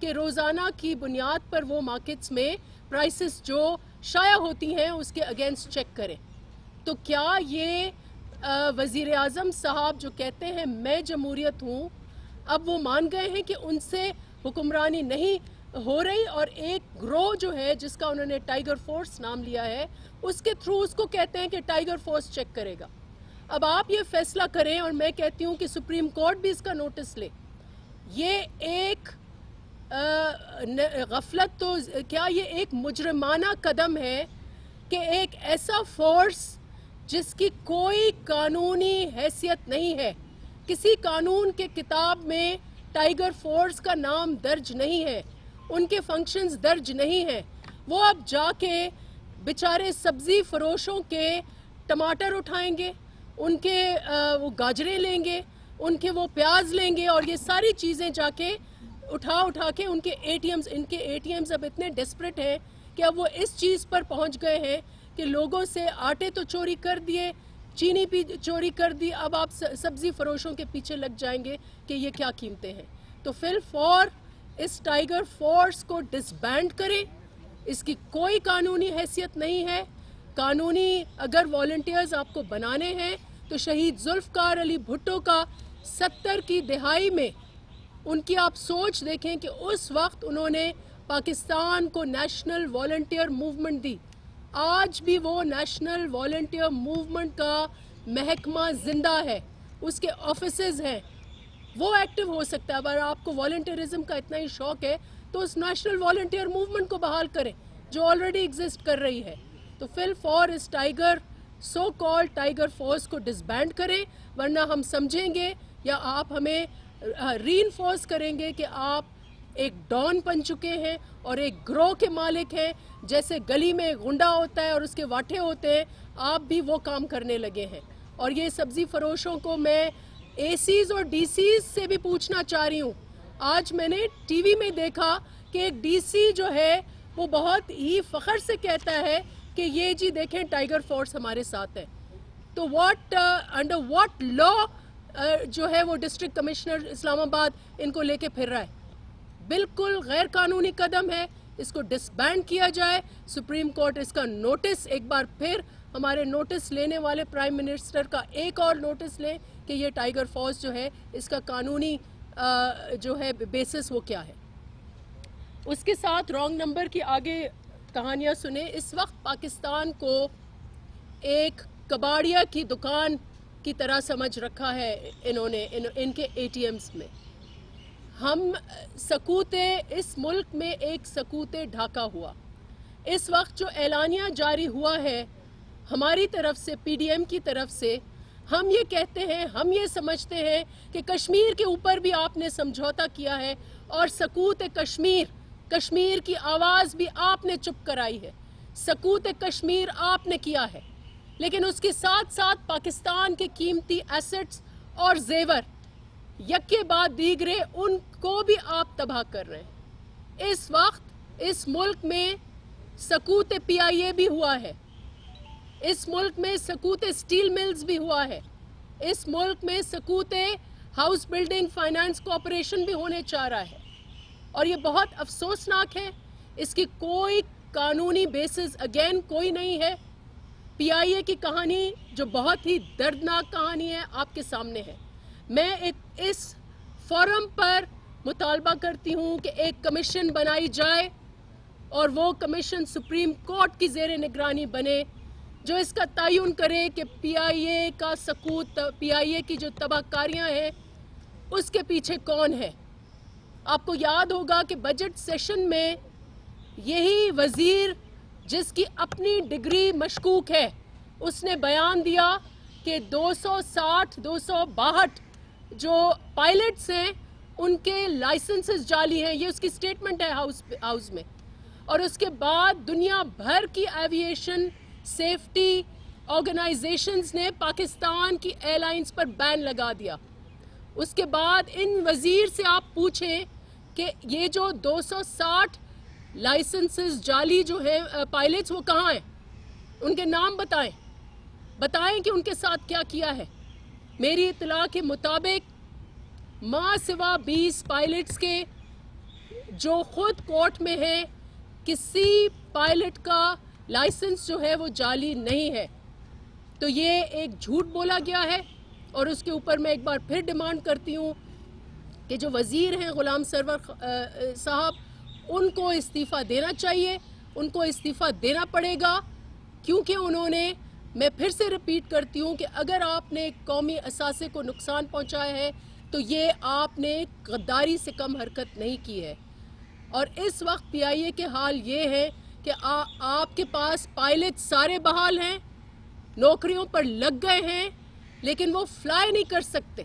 کہ روزانہ کی بنیاد پر وہ مارکیٹس میں پرائسز جو شائع ہوتی ہیں اس کے اگینسٹ چیک کریں. تو کیا یہ وزیر اعظم صاحب جو کہتے ہیں میں جمہوریت ہوں، اب وہ مان گئے ہیں کہ ان سے حکمرانی نہیں ہو رہی، اور ایک گروہ جو ہے جس کا انہوں نے ٹائیگر فورس نام لیا ہے اس کے تھرو اس کو کہتے ہیں کہ ٹائیگر فورس چیک کرے گا. اب آپ یہ فیصلہ کریں، اور میں کہتی ہوں کہ سپریم کورٹ بھی اس کا نوٹس لے. یہ ایک غفلت، تو کیا یہ ایک مجرمانہ قدم ہے کہ ایک ایسا فورس جس کی کوئی قانونی حیثیت نہیں ہے، کسی قانون کے کتاب میں ٹائیگر فورس کا نام درج نہیں ہے، ان کے فنکشنز درج نہیں ہیں، وہ اب جا کے بیچارے سبزی فروشوں کے ٹماٹر اٹھائیں گے، ان کے وہ گاجریں لیں گے، ان کے وہ پیاز لیں گے، اور یہ ساری چیزیں جا کے اٹھا کے ان کے اے ٹی ایمز اب اتنے ڈیسپریٹ ہیں کہ اب وہ اس چیز پر پہنچ گئے ہیں کہ لوگوں سے آٹے تو چوری کر دیے، چینی بھی چوری کر دی، اب آپ سبزی فروشوں کے پیچھے لگ جائیں گے کہ یہ کیا قیمتیں ہیں. تو فی الفور اس ٹائیگر فورس کو ڈس بینڈ کریں، اس کی کوئی قانونی حیثیت نہیں ہے. قانونی اگر والنٹیئرز آپ کو بنانے ہیں تو شہید ذوالفقار علی بھٹو کا 70 کی دہائی میں ان کی آپ سوچ دیکھیں کہ اس وقت انہوں نے پاکستان کو نیشنل والنٹیئر موومنٹ دی. آج بھی وہ نیشنل والنٹیئر موومنٹ کا محکمہ زندہ ہے، اس کے آفیسز ہیں، وہ ایکٹیو ہو سکتا ہے. اگر آپ کو والنٹیئرزم کا اتنا ہی شوق ہے تو اس نیشنل والنٹیئر موومنٹ کو بحال کریں جو آلریڈی ایگزسٹ کر رہی ہے. تو فی الفور اس سو کال ٹائیگر فورس کو ڈس بینڈ کریں، ورنہ ہم سمجھیں گے یا آپ ہمیں ری انفورس کریں گے کہ آپ ایک ڈان بن چکے ہیں اور ایک گروہ کے مالک ہیں. جیسے گلی میں غنڈہ ہوتا ہے اور اس کے واٹھے ہوتے ہیں، آپ بھی وہ کام کرنے لگے ہیں. اور یہ سبزی فروشوں کو میں اے سیز اور ڈی سیز سے بھی پوچھنا چاہ رہی ہوں. آج میں نے ٹی وی میں دیکھا کہ ایک ڈی سی جو ہے وہ بہت ہی فخر سے کہتا ہے کہ یہ جی دیکھیں ٹائیگر فورس ہمارے ساتھ ہے. تو انڈر واٹ لا جو ہے وہ ڈسٹرکٹ کمشنر اسلام آباد ان کو لے کے پھر رہا ہے؟ بالکل غیر قانونی قدم ہے، اس کو ڈس بینڈ کیا جائے. سپریم کورٹ اس کا نوٹس ایک بار پھر، ہمارے نوٹس لینے والے پرائم منسٹر کا ایک اور نوٹس لیں کہ یہ ٹائیگر فورس جو ہے اس کا قانونی جو ہے بیسس وہ کیا ہے. اس کے ساتھ رانگ نمبر کی آگے کہانیاں سنیں. اس وقت پاکستان کو ایک کباڑیا کی دکان کی طرح سمجھ رکھا ہے انہوں نے ان کے اے ٹی ایمز میں. ہم اس ملک میں ایک سکوت ڈھاکہ ہوا. اس وقت جو اعلانیہ جاری ہوا ہے ہماری طرف سے، پی ڈی ایم کی طرف سے، ہم یہ کہتے ہیں، ہم یہ سمجھتے ہیں کہ کشمیر کے اوپر بھی آپ نے سمجھوتا کیا ہے، اور سکوت کشمیر کی آواز بھی آپ نے چپ کرائی ہے. سکوت کشمیر آپ نے کیا ہے، لیکن اس کے ساتھ ساتھ پاکستان کے قیمتی ایسٹس اور زیور یکے بعد دیگرے ان کو بھی آپ تباہ کر رہے ہیں. اس وقت اس ملک میں سکوت پی آئی اے بھی ہوا ہے، اس ملک میں سکوت اسٹیل ملز بھی ہوا ہے، اس ملک میں سکوت ہاؤس بلڈنگ فائنانس کارپوریشن بھی ہونے چاہ رہا ہے. اور یہ بہت افسوسناک ہے، اس کی کوئی قانونی بیسس اگین کوئی نہیں ہے. پی آئی اے کی کہانی جو بہت ہی دردناک کہانی ہے آپ کے سامنے ہے. میں اس فورم پر مطالبہ کرتی ہوں کہ ایک کمیشن بنائی جائے اور وہ کمیشن سپریم کورٹ کی زیر نگرانی بنے جو اس کا تعین کرے کہ پی آئی اے کا سکوت، پی آئی اے کی جو تباہ کاریاں ہیں اس کے پیچھے کون ہے. آپ کو یاد ہوگا کہ بجٹ سیشن میں یہی وزیر جس کی اپنی ڈگری مشکوک ہے اس نے بیان دیا کہ 262 جو پائلٹس ہیں ان کے لائسنسز جعلی ہیں. یہ اس کی سٹیٹمنٹ ہے ہاؤس میں. اور اس کے بعد دنیا بھر کی ایویشن سیفٹی آرگنائزیشنز نے پاکستان کی ایئر لائنز پر بین لگا دیا. اس کے بعد ان وزیر سے آپ پوچھیں کہ یہ جو 260 لائسنسز جعلی جو ہیں پائلٹس وہ کہاں ہیں، ان کے نام بتائیں کہ ان کے ساتھ کیا کیا ہے. میری اطلاع کے مطابق ماں سوا 20 پائلٹس کے جو خود کورٹ میں ہے کسی پائلٹ کا لائسنس جو ہے وہ جعلی نہیں ہے. تو یہ ایک جھوٹ بولا گیا ہے اور اس کے اوپر میں ایک بار پھر ڈیمانڈ کرتی ہوں کہ جو وزیر ہیں غلام سرور صاحب ان کو استعفیٰ دینا چاہیے. ان کو استعفیٰ دینا پڑے گا کیونکہ انہوں نے, میں پھر سے ریپیٹ کرتی ہوں کہ اگر آپ نے قومی اثاثے کو نقصان پہنچایا ہے تو یہ آپ نے غداری سے کم حرکت نہیں کی ہے. اور اس وقت پی آئی اے کے حال یہ ہے کہ آپ کے پاس پائلٹ سارے بحال ہیں, نوکریوں پر لگ گئے ہیں, لیکن وہ فلائی نہیں کر سکتے.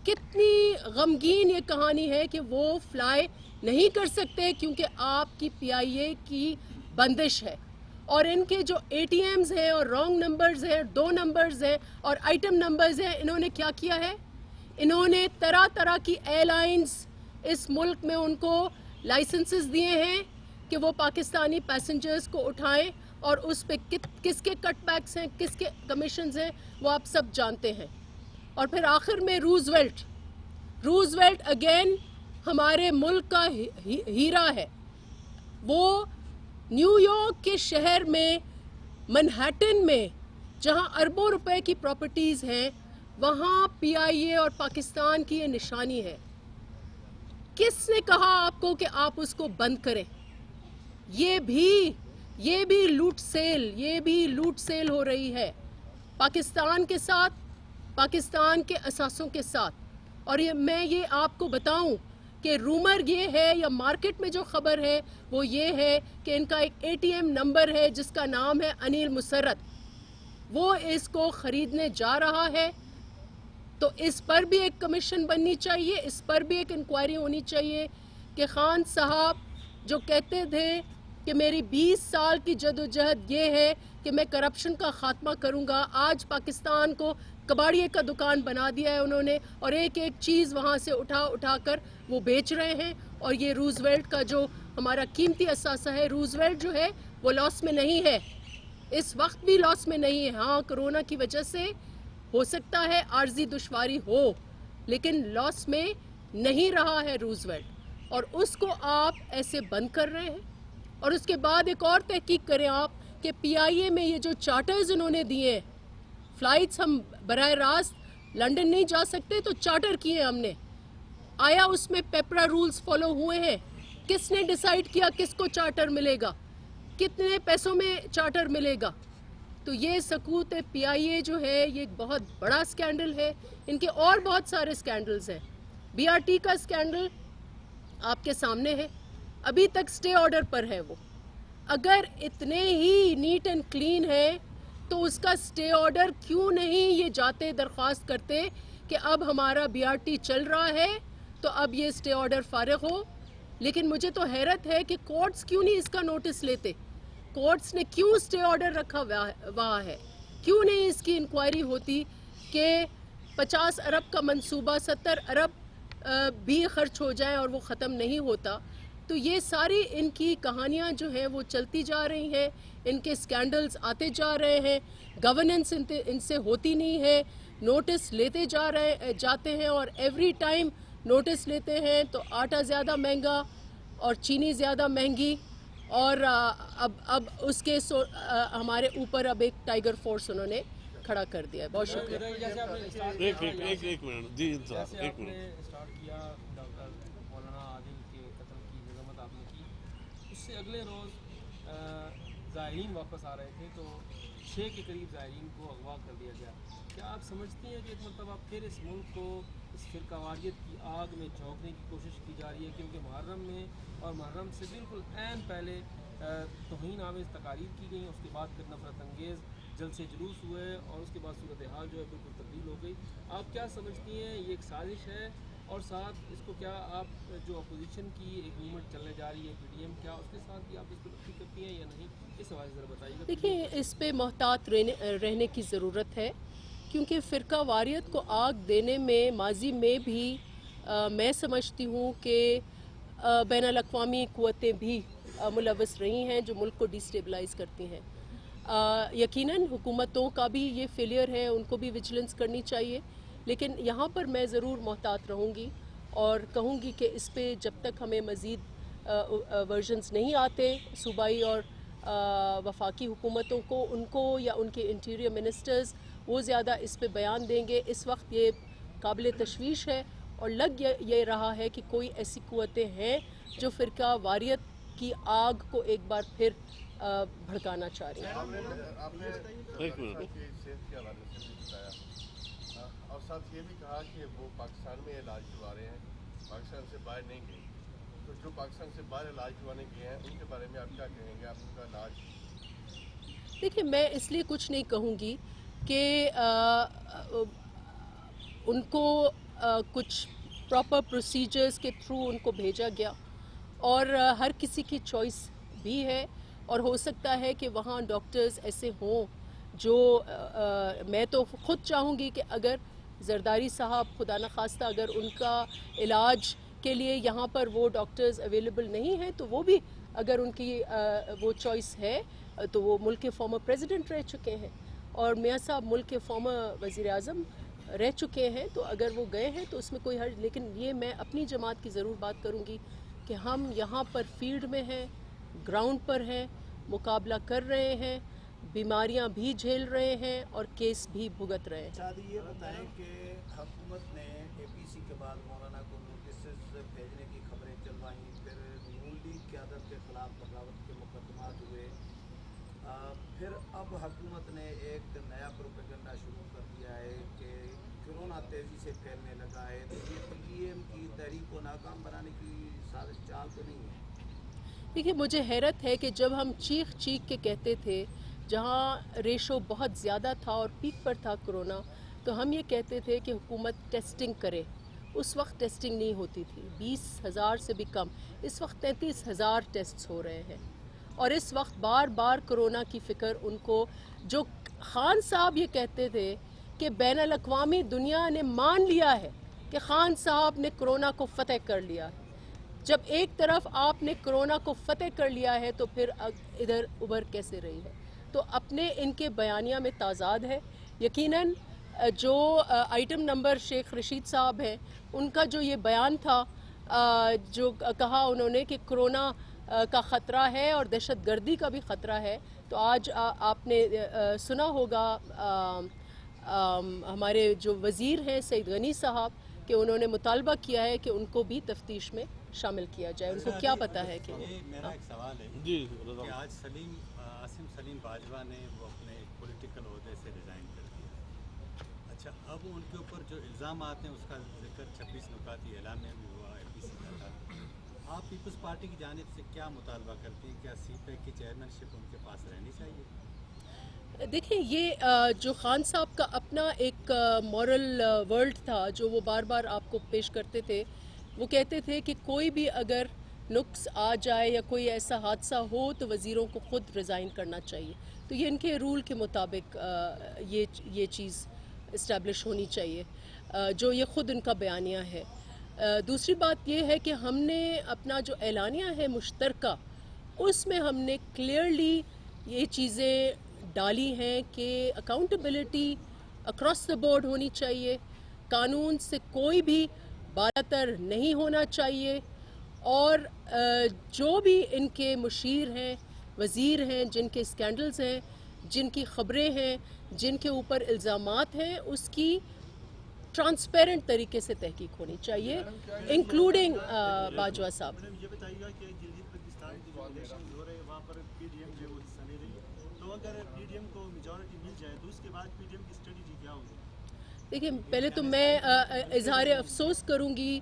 کتنی غمگین یہ کہانی ہے کہ وہ فلائی نہیں کر سکتے کیونکہ آپ کی پی آئی اے کی بندش ہے. اور ان کے جو اے ٹی ایمز ہیں اور رانگ نمبرز ہیں, 2 نمبرز ہیں اور آئٹم نمبرز ہیں, انہوں نے کیا کیا ہے؟ انہوں نے طرح طرح کی ایئر لائنز اس ملک میں ان کو لائسنسز دیے ہیں کہ وہ پاکستانی پیسنجرز کو اٹھائیں, اور اس پہ کس کے کٹ بیکس ہیں, کس کے کمیشنز ہیں, وہ آپ سب جانتے ہیں. اور پھر آخر میں روزویلٹ اگین ہمارے ملک کا ہیرا ہے. وہ نیو یارک کے شہر میں منہیٹن میں جہاں اربوں روپے کی پراپرٹیز ہیں وہاں پی آئی اے اور پاکستان کی یہ نشانی ہے. کس نے کہا آپ کو کہ آپ اس کو بند کریں؟ یہ بھی لوٹ سیل ہو رہی ہے پاکستان کے ساتھ, پاکستان کے اثاثوں کے ساتھ. اور میں یہ آپ کو بتاؤں کہ رومر یہ ہے یا مارکیٹ میں جو خبر ہے وہ یہ ہے کہ ان کا ایک اے ٹی ایم نمبر ہے جس کا نام ہے انیل مسرت, وہ اس کو خریدنے جا رہا ہے. تو اس پر بھی ایک کمیشن بننی چاہیے, اس پر بھی ایک انکوائری ہونی چاہیے کہ خان صاحب جو کہتے تھے کہ میری 20 سال کی جدوجہد یہ ہے کہ میں کرپشن کا خاتمہ کروں گا, آج پاکستان کو کباڑیے کا دکان بنا دیا ہے انہوں نے, اور ایک ایک چیز وہاں سے اٹھا کر وہ بیچ رہے ہیں. اور یہ روزویلٹ کا جو ہمارا قیمتی اثاثہ ہے, روزویلٹ جو ہے وہ لاس میں نہیں ہے, اس وقت بھی لاس میں نہیں ہے. ہاں کرونا کی وجہ سے ہو سکتا ہے عارضی دشواری ہو, لیکن لاس میں نہیں رہا ہے روزویلٹ, اور اس کو آپ ایسے بند کر رہے ہیں. اور اس کے بعد ایک اور تحقیق کریں آپ کہ پی آئی اے میں یہ جو چارٹرز انہوں نے دیے ہیں, فلائٹس ہم براہ راست لنڈن نہیں جا سکتے تو چارٹر کیے ہم نے, آیا اس میں پیپرا رولز فالو ہوئے ہیں؟ کس نے ڈیسائیڈ کیا کس کو چارٹر ملے گا, کتنے پیسوں میں چارٹر ملے گا؟ تو یہ سکوت پی آئی اے جو ہے یہ ایک بہت بڑا سکینڈل ہے. ان کے اور بہت سارے سکینڈلز ہیں. بی آر ٹی کا سکینڈل آپ کے سامنے ہے, ابھی تک سٹے آرڈر پر ہے. وہ اگر اتنے ہی نیٹ اینڈ کلین ہے تو اس کا سٹے آرڈر کیوں نہیں یہ جاتے درخواست کرتے کہ اب ہمارا بی آر ٹی چل رہا ہے تو اب یہ سٹے آرڈر فارغ ہو. لیکن مجھے تو حیرت ہے کہ کورٹس کیوں نہیں اس کا نوٹس لیتے, کورٹس نے کیوں سٹے آرڈر رکھا ہوا ہے, کیوں نہیں اس کی انکوائری ہوتی کہ 50 ارب کا منصوبہ 70 ارب بھی خرچ ہو جائے اور وہ ختم نہیں ہوتا. تو یہ ساری ان کی کہانیاں جو ہیں وہ چلتی جا رہی ہیں, ان کے سکینڈلز آتے جا رہے ہیں, گورننس ان سے ہوتی نہیں ہے, نوٹس لیتے جاتے ہیں اور ایوری ٹائم نوٹس لیتے ہیں تو آٹا زیادہ مہنگا اور چینی زیادہ مہنگی, اور اب اس کے ہمارے اوپر اب ایک ٹائیگر فورس انہوں نے کھڑا کر دیا ہے. بہت شکریہ. ایک منٹ جی صاحب, ایک منٹ. اس سے اگلے روز زائرین واپس آ رہے تھے تو 6 کے قریب زائرین کو اغوا کر دیا گیا. کیا آپ سمجھتی ہیں کہ ایک مرتبہ پھر اس ملک کو اس فرقہ واریت کی آگ میں جھونکنے کی کوشش کی جا رہی ہے؟ کیونکہ محرم میں اور محرم سے بالکل عین پہلے توہین آمیز تقاریر کی گئیں, اس کے بعد پھر نفرت انگیز جلسے جلوس ہوئے اور اس کے بعد صورتحال جو ہے بالکل تبدیل ہو گئی. آپ کیا سمجھتی ہیں یہ ایک سازش ہے؟ اور ساتھ اس کو کیا آپ جو اپوزیشن کی ایک موومنٹ چلنے جا رہی ہے پی ڈی ایم, کیا اس کے ساتھ بھی آپ اس کو تفریح کرتی ہیں یا نہیں؟ اس حوالے سے ذرا بتائیے گا. دیکھیں, اس پہ محتاط رہنے کی ضرورت ہے کیونکہ فرقہ واریت کو آگ دینے میں ماضی میں بھی میں سمجھتی ہوں کہ بین الاقوامی قوتیں بھی ملوث رہی ہیں جو ملک کو ڈیسٹیبلائز کرتی ہیں. یقیناً حکومتوں کا بھی یہ فیلئر ہے, ان کو بھی وجیلنس کرنی چاہیے, لیکن یہاں پر میں ضرور محتاط رہوں گی. اور کہوں گی کہ اس پہ جب تک ہمیں مزید ورژنز نہیں آتے صوبائی اور وفاقی حکومتوں کو، ان کو یا ان کے انٹیریئر منسٹرز وہ زیادہ اس پہ بیان دیں گے. اس وقت یہ قابل تشویش ہے اور لگ یہ رہا ہے کہ کوئی ایسی قوتیں ہیں جو فرقہ واریت کی آگ کو ایک بار پھر بھڑکانا چاہ رہی ہیں. ایک منٹ. صحت کے حوالے سے بھی بتایا اور ساتھ یہ بھی کہا کہ وہ پاکستان میں علاج کروا رہے ہیں، پاکستان سے باہر نہیں گئے. تو جو پاکستان سے باہر علاج کروانے گئے ہیں ان کے بارے میں آپ کیا کہیں گے؟ آپ ان کا علاج دیکھیے، میں اس لیے کچھ نہیں کہوں گی کہ ان کو کچھ پراپر پروسیجرز کے تھرو ان کو بھیجا گیا، اور ہر کسی کی چوائس بھی ہے، اور ہو سکتا ہے کہ وہاں ڈاکٹرز ایسے ہوں جو میں تو خود چاہوں گی کہ اگر زرداری صاحب خدا نخواستہ اگر ان کا علاج کے لیے یہاں پر وہ ڈاکٹرز اویلیبل نہیں ہیں تو وہ بھی اگر ان کی وہ چوائس ہے تو وہ ملک کے فارمر پریزیڈنٹ رہ چکے ہیں، اور میاں صاحب ملک کے فارمر وزیر اعظم رہ چکے ہیں، تو اگر وہ گئے ہیں تو اس میں کوئی حرج. لیکن یہ میں اپنی جماعت کی ضرور بات کروں گی کہ ہم یہاں پر فیلڈ میں ہیں، گراؤنڈ پر ہیں، مقابلہ کر رہے ہیں، بیماریاں بھی جھیل رہے ہیں اور کیس بھی بھگت رہے ہیں. شادی یہ بتائیں کہ حکومت نے اے پی سی کے بعد مولانا کو نوٹسز بھیجنے کی خبریں چلوائیں، پھر نون لیگ قیادت کے خلاف بغاوت کے مقدمات ہوئے، پھر اب حکومت نے ایک نیا پروپیگنڈا شروع کر دیا ہے کہ کرونا تیزی سے پھیلنے لگا ہے. تو یہ پی ڈی ایم کی تحریک کو ناکام بنانے کی سازش چال تو نہیں ہے؟ دیکھیے، مجھے حیرت ہے کہ جب ہم چیخ چیخ کے کہتے تھے، جہاں ریشو بہت زیادہ تھا اور پیک پر تھا کرونا، تو ہم یہ کہتے تھے کہ حکومت ٹیسٹنگ کرے. اس وقت ٹیسٹنگ نہیں ہوتی تھی، 20,000 سے بھی کم. اس وقت 33,000 ٹیسٹس ہو رہے ہیں، اور اس وقت بار بار کرونا کی فکر ان کو، جو خان صاحب یہ کہتے تھے کہ بین الاقوامی دنیا نے مان لیا ہے کہ خان صاحب نے کرونا کو فتح کر لیا ہے. جب ایک طرف آپ نے کرونا کو فتح کر لیا ہے تو پھر ادھر ابھر کیسے رہی ہے؟ تو اپنے ان کے بیانیہ میں تضاد ہے. یقیناً جو آئٹم نمبر شیخ رشید صاحب ہیں، ان کا جو یہ بیان تھا، جو کہا انہوں نے کہ کرونا کا خطرہ ہے اور دہشت گردی کا بھی خطرہ ہے، تو آج آپ نے سنا ہوگا ہمارے جو وزیر ہیں سعید غنی صاحب کہ انہوں نے مطالبہ کیا ہے کہ ان کو بھی تفتیش میں شامل کیا جائے. ان کو کیا پتا ہے کہ میرا ایک سوال ہے جی کہ آج عاصم سلیم باجوہ نے وہ اپنے پولیٹیکل عہدے سے ریزائن کر دیا. اچھا، اب ان کے اوپر جو الزامات ہیں اس کا ذکر 26 نکاتی اعلان میں بھی ہوا، اے پی سی کا تھا. آپ پیپلز پارٹی کی جانب سے کیا مطالبہ کرتے ہیں؟ کیا سی پیک کی چیئرمین شپ ان کے پاس رہنی چاہیے؟ دیکھیں، یہ جو خان صاحب کا اپنا ایک مورل ورلڈ تھا جو وہ بار بار آپ کو پیش کرتے تھے، وہ کہتے تھے کہ کوئی بھی اگر نقص آ جائے یا کوئی ایسا حادثہ ہو تو وزیروں کو خود ریزائن کرنا چاہیے. تو یہ ان کے رول کے مطابق یہ چیز اسٹیبلش ہونی چاہیے، جو یہ خود ان کا بیانیہ ہے. دوسری بات یہ ہے کہ ہم نے اپنا جو اعلانیہ ہے مشترکہ، اس میں ہم نے کلیئرلی یہ چیزیں ڈالی ہیں کہ اکاؤنٹیبلٹی اکراس دا بورڈ ہونی چاہیے، قانون سے کوئی بھی بالاتر نہیں ہونا چاہیے، اور جو بھی ان کے مشیر ہیں، وزیر ہیں، جن کے اسکینڈلز ہیں، جن کی خبریں ہیں، جن کے اوپر الزامات ہیں، اس کی ٹرانسپیرنٹ طریقے سے تحقیق ہونی چاہیے، انکلوڈنگ باجوہ صاحب. یہ بتائیے گا کہ گلگت بلتستان کے جو الیکشن ہو رہے ہیں وہاں پر پی ڈی ایم جو ہے وہ حصہ لے رہی ہے، تو اگر پی ڈی ایم کو میجورٹی مل جائے تو اس کے بعد پی ڈی ایم کی اسٹریٹجی کیا ہوگی؟ دیکھیں، پہلے تو میں اظہار افسوس کروں گی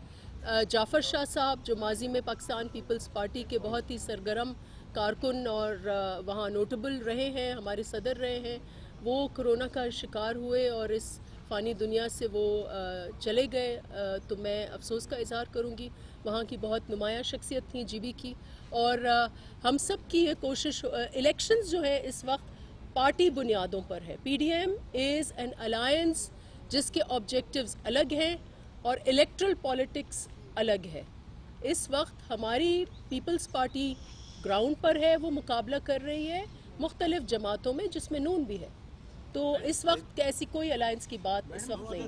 جعفر شاہ صاحب، جو ماضی میں پاکستان پیپلز پارٹی کے بہت ہی سرگرم کارکن اور وہاں نوٹیبل رہے ہیں، ہمارے صدر رہے ہیں، وہ کرونا کا شکار ہوئے اور اس فانی دنیا سے وہ چلے گئے. تو میں افسوس کا اظہار کروں گی. وہاں کی بہت نمایاں شخصیت تھیں جی بی کی، اور ہم سب کی یہ کوشش، الیکشنز جو ہے اس وقت پارٹی بنیادوں پر ہے. P D M is an alliance جس کے آبجیکٹیوز الگ ہیں اور الیکٹرل پالیٹکس الگ ہے. اس وقت ہماری پیپلز پارٹی گراؤنڈ پر ہے، وہ مقابلہ کر رہی ہے مختلف جماعتوں میں جس میں نون بھی ہے. تو اس وقت ایسی کوئی الائنس کی بات اس وقت نہیں.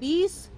20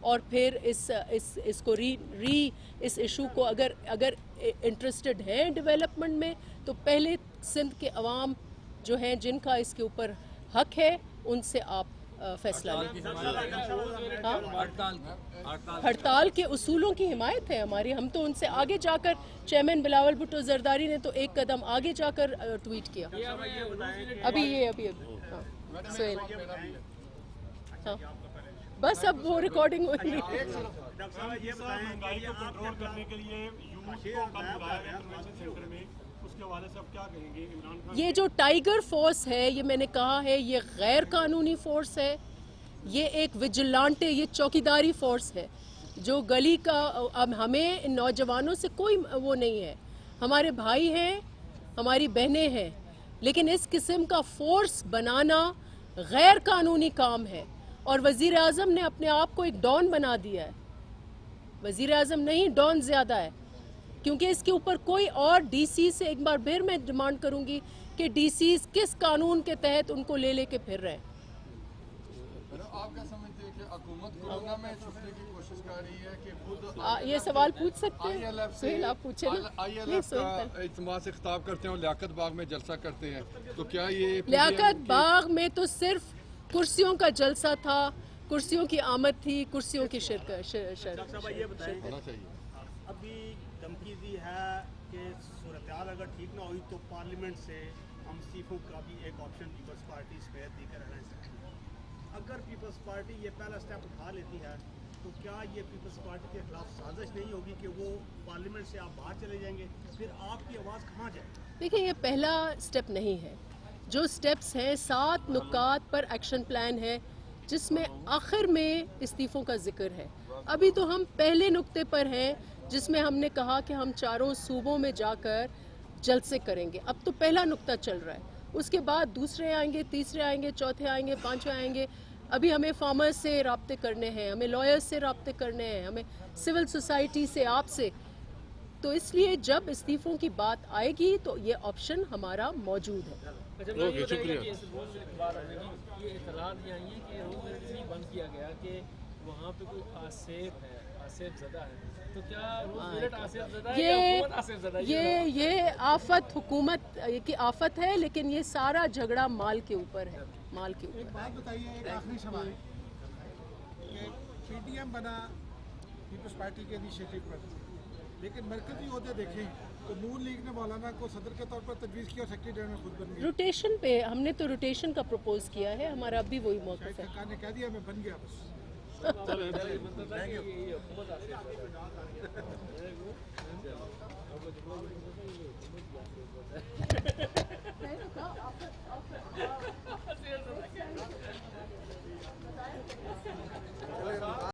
اور پھر اس کو اس ایشو کو اگر انٹرسٹڈ ہیں ڈیولپمنٹ میں تو پہلے سندھ کے عوام جو ہیں جن کا اس کے اوپر حق ہے ان سے آپ فیصلہ لیں. ہڑتال کے اصولوں کی حمایت ہے ہماری. ہم تو ان سے آگے جا کر چیئرمین بلاول بھٹو زرداری نے تو ایک قدم آگے جا کر ٹویٹ کیا. ابھی سہیل ہاں بس اب وہ ریکارڈنگ ہوئی. مہنگائی کو کنٹرول کرنے کے لیے یوتھ کو کم بلایا گیا کنونشن سینٹر میں, اس کے حوالے سے آپ کیا کہیں گے؟ عمران خان یہ جو ٹائیگر فورس ہے یہ میں نے کہا ہے یہ غیر قانونی فورس ہے. یہ ایک وجلانٹے, یہ چوکیداری فورس ہے جو گلی کا. اب ہمیں ان نوجوانوں سے کوئی وہ نہیں ہے, ہمارے بھائی ہیں, ہماری بہنیں ہیں, لیکن اس قسم کا فورس بنانا غیر قانونی کام ہے. اور وزیر اعظم نے اپنے آپ کو ایک ڈان بنا دیا ہے. وزیر اعظم نہیں, ڈان زیادہ ہے, کیونکہ اس کے اوپر کوئی اور ڈی سی سے ایک بار پھر میں ڈیمانڈ کروں گی کہ ڈی سیز کس قانون کے تحت ان کو لے کے پھر رہے ہیں. آپ کیا سمجھتے ہیں کہ حکومت کورونا میں چھپنے کی کوشش کر رہی ہے کہ خود یہ سوال پوچھ سکتے ہیں سہیل, آپ پوچھیں نا. آئی ایل ایف کا اجتماع سے خطاب کرتے ہیں اور لیاقت باغ میں جلسہ کرتے ہیں, تو کیا یہ لیاقت باغ میں تو صرف کرسیوں کا جلسہ تھا, کرسیوں کی آمد تھی, کرسیوں کی شرکت. ہونا چاہیے؟ ابھی دھمکی دی ہے کہ صورتحال اگر ٹھیک نہ ہوئی تو پارلیمنٹ سے ہم استعفوں کا بھی ایک آپشن پیپلز پارٹی سمیت دیگر رہنا سکتی ہے. اگر پیپلز پارٹی یہ پہلا سٹیپ اٹھا لیتی ہے تو کیا یہ پیپلز پارٹی کے خلاف سازش نہیں ہوگی کہ وہ پارلیمنٹ سے آپ باہر چلے جائیں گے؟ پھر آپ کی آواز کہاں جائے؟ دیکھیں یہ پہلا سٹیپ نہیں ہے. جو سٹیپس ہیں 7 نکات پر ایکشن پلان ہے جس میں آخر میں استعفوں کا ذکر ہے. ابھی تو ہم پہلے نکتے پر ہیں جس میں ہم نے کہا کہ ہم 4 صوبوں میں جا کر جلسے کریں گے. اب تو پہلا نکتہ چل رہا ہے, اس کے بعد دوسرے آئیں گے, تیسرے آئیں گے, چوتھے آئیں گے, 5ویں آئیں گے. ابھی ہمیں فارمرز سے رابطے کرنے ہیں, ہمیں لائرز سے رابطے کرنے ہیں, ہمیں سول سوسائٹی سے, آپ سے. تو اس لیے جب استعفوں کی بات آئے گی تو یہ آپشن ہمارا موجود ہے. اوکے, شکریہ. یہ اطلاعات یہ آئی ہیں کہ روز ریڈیو بند کیا گیا کہ وہاں پہ کوئی آصف ہے, آصف زدہ ہے, تو کیا روز میرٹ آصف زدہ ہے یا حکومت آصف زدہ ہے؟ یہ آفت حکومت کی آفت ہے, لیکن یہ سارا جھگڑا مال کے اوپر ہے, مال کے اوپر. ایک بات بتائیے, ایک آخری سوال کہ پی ٹی ایم بنا پیپلز پارٹی کے انیشیٹو پر, لیکن مرکزی عہدے دیکھیں تو نون لیگ نے مولانا کو صدر کے طور پر تجویز کیا اور سیکرٹری جنرل خود بن گیا. روٹیشن پہ ہم نے تو روٹیشن کا پروپوز کیا ہے, ہمارا اب بھی وہی موقف ہے. سرکار نے کہہ دیا میں بن گیا بس. مطلب